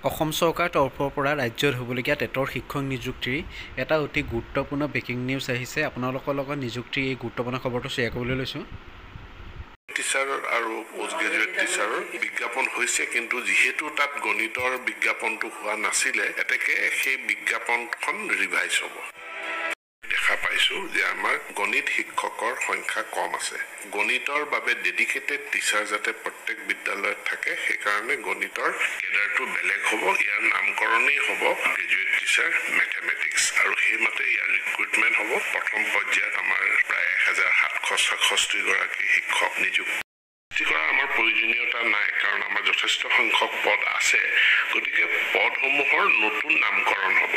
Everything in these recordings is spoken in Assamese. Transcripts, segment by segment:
অসম চৰকাৰৰ তৰফৰ পৰা ৰাজ্যত হ'বলগীয়া টেটৰ শিক্ষক নিযুক্তিৰ এটা অতি গুৰুত্বপূৰ্ণ ব্ৰেকিং নিউজ আহিছে। আপোনালোকৰ লগত নিযুক্তিৰ এই গুৰুত্বপূৰ্ণ খবৰটো শ্বেয়াৰ কৰিবলৈ লৈছোঁ। টিচাৰ আৰু পোষ্ট গ্ৰেজুৱেট টিচাৰৰ বিজ্ঞাপন হৈছে, কিন্তু যিহেতু তাত গণিতৰ বিজ্ঞাপনটো হোৱা নাছিলে, এতেকে সেই বিজ্ঞাপনখন ৰিভাইজ হ'ব। দেখা পাইছো যে আমাৰ গণিত শিক্ষকৰ সংখ্যা কম আছে। গণিতৰ বাবে ডেডিকেটেড টিচাৰ যাতে প্ৰত্যেক বিদ্যালয়ত থাকে, সেইকাৰণে গণিতৰ কেডাৰটো বেলেগ হ'ব। ইয়াৰ নামকৰণেই হ'ব গ্ৰেজুৱেট টিচাৰ মেথমেটিক্স, আৰু সেইমতে ইয়াৰ ৰিক্ৰুটমেণ্ট হ'ব। প্ৰথম পৰ্যায়ত আমাৰ প্ৰায় 1766 গৰাকী শিক্ষক নিযুক্তি কৰা আমাৰ প্ৰয়োজনীয়তা নাই, কাৰণ আমাৰ যথেষ্ট সংখ্যক পদ আছে। গতিকে পদসমূহৰ নতুন নামকৰণ হ'ব।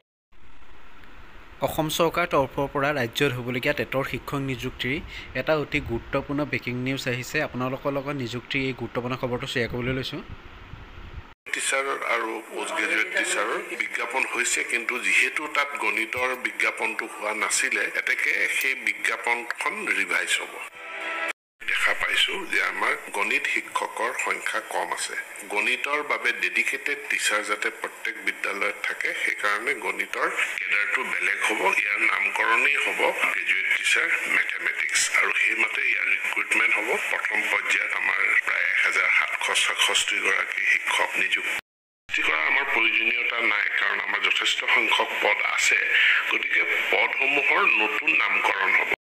অসম চৰকাৰৰ তৰফৰ পৰা ৰাজ্যত হ'বলগীয়া টেটৰ শিক্ষক নিযুক্তিৰ এটা অতি গুৰুত্বপূৰ্ণ ব্ৰেকিং নিউজ আহিছে। আপোনালোকৰ লগত নিযুক্তিৰ এই গুৰুত্বপূৰ্ণ খবৰটো শ্বেয়াৰ কৰিবলৈ লৈছোঁ। টিচাৰ আৰু পোষ্ট গ্ৰেজুৱেট টিচাৰৰ বিজ্ঞাপন হৈছে, কিন্তু যিহেতু তাত গণিতৰ বিজ্ঞাপনটো হোৱা নাছিলে, এতেকে সেই বিজ্ঞাপনখন ৰিভাইজ হ'ব। দেখা পাইছো যে আমাৰ গণিত শিক্ষকৰ সংখ্যা কম আছে। গণিতৰ বাবে ডেডিকেটেড টিচাৰ যাতে প্ৰত্যেক বিদ্যালয়ত থাকে, সেইকাৰণে গণিতৰ কেডাৰটো বেলেগ হ'ব। ইয়াৰ নামকৰণেই হ'ব গ্ৰেজুৱেট টিচাৰ মেথমেটিক্স, আৰু সেইমতে ইয়াৰ ৰিক্ৰুটমেণ্ট হ'ব। প্ৰথম পৰ্যায়ত আমাৰ প্ৰায় 1766 গৰাকী শিক্ষক নিযুক্তি কৰা আমাৰ প্ৰয়োজনীয়তা নাই, কাৰণ আমাৰ যথেষ্ট সংখ্যক পদ আছে। গতিকে পদসমূহৰ নতুন নামকৰণ হ'ব।